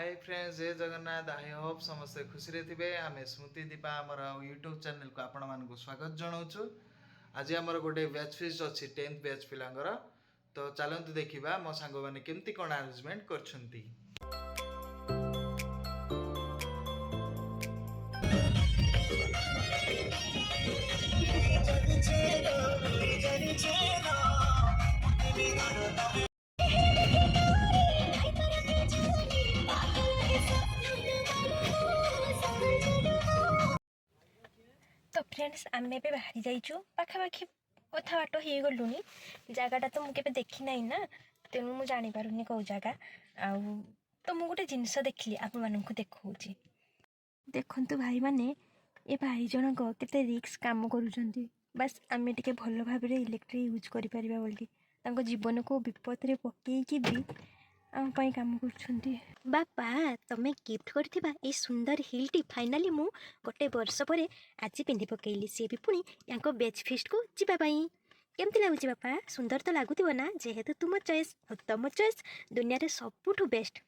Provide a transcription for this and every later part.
Hi friends, जय Jagannath. I hope समस्ते खुशी रे थिबे। आमे स्मृति दीपा हमर यूट्यूब चैनल को आपण मान को स्वागत जनाऊछु। आज हमर गोटे बैच फीस्ट अछि 10th बैच पिलांगर। तो चलंतु देखिबा मो सांग माने केमती कोन अरेंजमेंट करछंती। तो फ्रेंड्स आमे भी बाहरी जाइछु पाखापाखि अथा बाट हो गलुनी। जगटा तो मुझे देखी ना ना, तेणु मुझे जानी पारुनी कौ जगह आ। तो मुझे गोटे जिनस देखली आपण मानक देखौछि। देखंतु भाई माने ए भाई जनक केते रिस्क काम करूछंती। बस आमे टिके भल भाबरे इलेक्ट्रिक यूज करि परिबा बोली तांको जीवन को विपद रे पकेई कि भी आम पई काम करूछंती। बापा तमे गिफ्ट करथिबा ए सुंदर हिल टी फाइनली मु गोटे वर्ष परे आज पिंधि पकेइली, सी भी पुणी यांको बेच फिस्ट को जीवा पाई। केमती लागुची बापा? सुंदर तो लागुथिबो ना, जेहेतु तुम चॉइस तम चॉइस दुनिया रे सबुठु बेस्ट।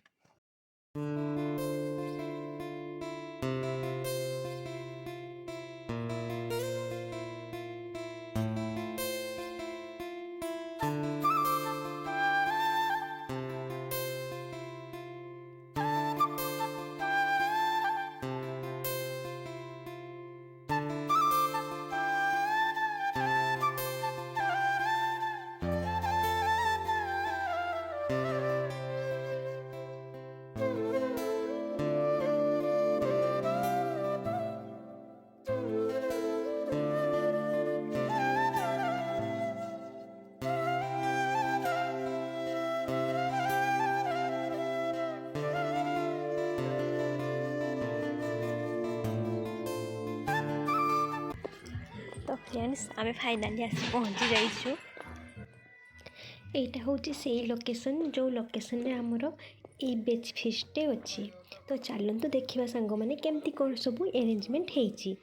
तो फ्रेंड्स आम फाइनाली आसी पहुँची जाइछु। एटा होची से लोकेशन जो लोकेशन रे हमरो ए बेच फिस्टे अच्छी। तो चलतु देखा सांग मैंने केमती कौन सब अरेंजमेंट होती।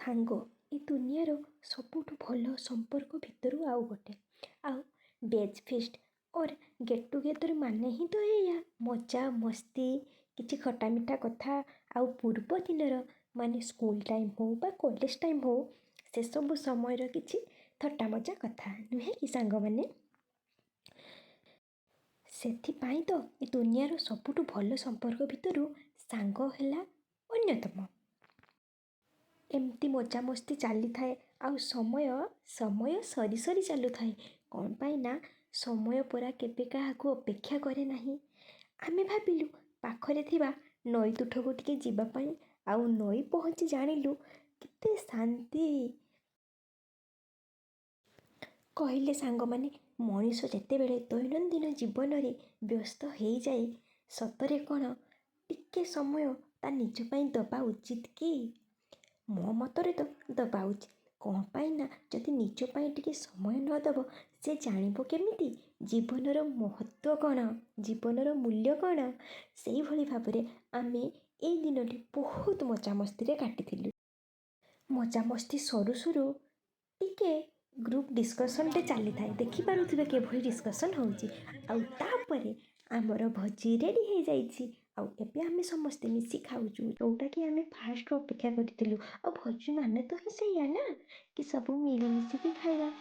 सांग ए दुनियार सबुठ भल संपर्क भितर आउ गोटे आउ बेच फिस्ट और गेट टुगेदर माने ही तो या मजा मस्ती किसी खटा मिठा कथा आउ पूर्व दिन माने स्कूल टाइम हो बा कॉलेज टाइम हो से सब समय किसी थट्टा मजा कथा नुहे कि सांग माने। सेथिपाई तो ए दुनियार सबुठ भल संपर्क भितर सांग हैला अन्यतम। एमती मजा मस्ती चली थाए आउ समय समय सरी सरी चलु थाए। कौन पाई ना समय परा केबे काहाकू अपेक्षा करे नाही। आमे भाबिलु पाखरे थिबा नई तुठको टिके जीवा पाई आउ नई पहुँची जानिलु केते शांति। कहले सांग माने मनीष जेतेबेले दैनंदिन जीवन रे व्यस्त हो जाए सतरे कौन टिके समय ता निज पाई दबा उचित कि? मो मतरे तो दबा उचित। कौन पाई ना जदि निज पाई टिके समय न दब से जानिबो केमिति जीवनर महत्व कौन, जीवनर मूल्य कौन। सेही भली भाबरे आमे ए दिनटी बहुत मजा मस्ती रे काटिथिलु। मजा मस्ती सरू सरू टिके ग्रुप डिस्कसन टे चली थाए। देखि पारुथिबे केभली डिस्कसन होउची आउ तापरे आमर भोजी रेडी हो जाइछि। आउ एबे आमे समस्ते मिसी खाउछु जोटा कि आमे फास्ट अपेक्षा करथिलु। आ भोजी माने तो ही सही है ना कि सब मिली मिसी के खाइबा।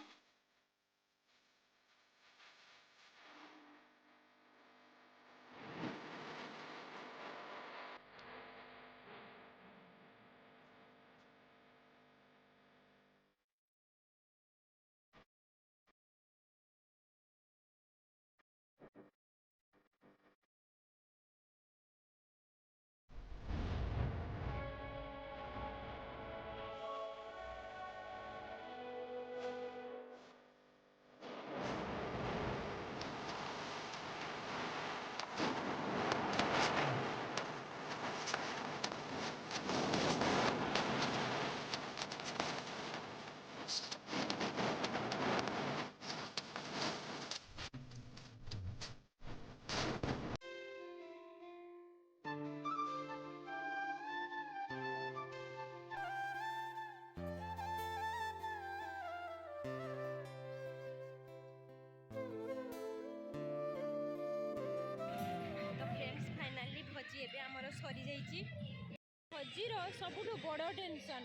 ଭୋଜିର ସବୁଠୁ ବଡ଼ ଟେନସନ୍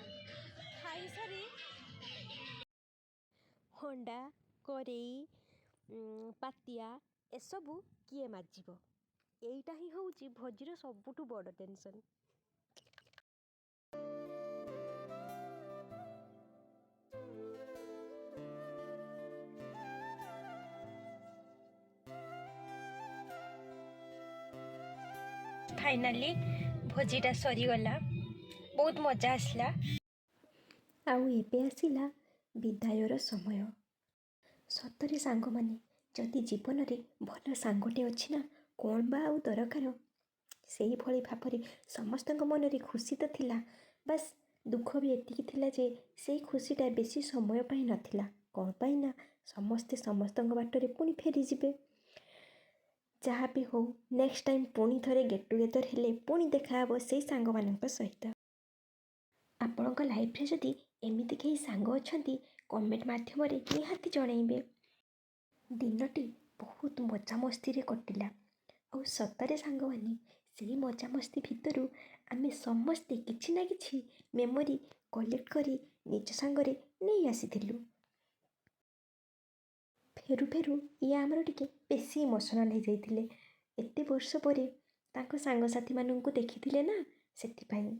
ଖାଇସାରି ହଣ୍ଡା କରେଇ ପାତିଆ ଏସବୁ କିଏ ମାଜିବ? ଏଇଟା ହିଁ ହେଉଛି ଭୋଜିର ସବୁଠୁ ବଡ଼ ଟେନସନ୍। ଫାଇନାଲି ଭୋଜିଟା ସରିଗଲା, ବହୁତ ମଜା ଆସିଲା। ଆଉ ଏବେ ଆସିଲା ବିଦାୟର ସମୟ। ସତରେ ସାଙ୍ଗମାନେ, ଯଦି ଜୀବନରେ ଭଲ ସାଙ୍ଗଟେ ଅଛି ନା, କ'ଣ ବା ଆଉ ଦରକାର? ସେଇଭଳି ଭାବରେ ସମସ୍ତଙ୍କ ମନରେ ଖୁସି ତ ଥିଲା, ବାସ୍ ଦୁଃଖ ବି ଏତିକି ଥିଲା ଯେ ସେଇ ଖୁସିଟା ବେଶୀ ସମୟ ପାଇଁ ନଥିଲା। କ'ଣ ପାଇଁ ନା ସମସ୍ତେ ସମସ୍ତଙ୍କ ବାଟରେ ପୁଣି ଫେରିଯିବେ। ଯାହା ବି ହଉ, ନେକ୍ସଟ ଟାଇମ୍ ପୁଣି ଥରେ ଗେଟ୍ ଟୁଗେଦର୍ ହେଲେ ପୁଣି ଦେଖାହେବ ସେଇ ସାଙ୍ଗମାନଙ୍କ ସହିତ। ଆପଣଙ୍କ ଲାଇଫ୍ରେ ଯଦି ଏମିତି କେହି ସାଙ୍ଗ ଅଛନ୍ତି, କମେଣ୍ଟ ମାଧ୍ୟମରେ ନିହାତି ଜଣାଇବେ। ଦିନଟି ବହୁତ ମଜାମସ୍ତିରେ କଟିଲା। ଆଉ ସତରେ ସାଙ୍ଗମାନେ, ସେଇ ମଜାମସ୍ତି ଭିତରୁ ଆମେ ସମସ୍ତେ କିଛି ନା କିଛି ମେମୋରି କଲେକ୍ଟ କରି ନିଜ ସାଙ୍ଗରେ ନେଇ ଆସିଥିଲୁ। ଫେରୁ ଫେରୁ ଇଏ ଆମର ଟିକେ ବେଶୀ ଇମୋସନାଲ୍ ହେଇଯାଇଥିଲେ। ଏତେ ବର୍ଷ ପରେ ତାଙ୍କ ସାଙ୍ଗସାଥିମାନଙ୍କୁ ଦେଖିଥିଲେ ନା, ସେଥିପାଇଁ।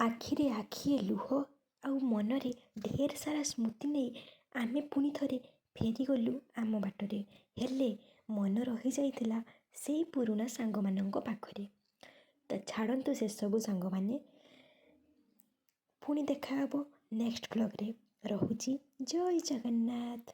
ଆଖିରେ ଆଖିଏ ଲୁହ ଆଉ ମନରେ ଢେର ସାରା ସ୍ମୃତି ନେଇ ଆମେ ପୁଣି ଥରେ ଫେରିଗଲୁ ଆମ ବାଟରେ। ହେଲେ ମନ ରହିଯାଇଥିଲା ସେଇ ପୁରୁଣା ସାଙ୍ଗମାନଙ୍କ ପାଖରେ। ତ ଛାଡ଼ନ୍ତୁ ସେସବୁ ସାଙ୍ଗମାନେ, ପୁଣି ଦେଖାହେବ ନେକ୍ସଟ ବ୍ଲଗ୍ରେ। ରହୁଛି, ଜୟ ଜଗନ୍ନାଥ।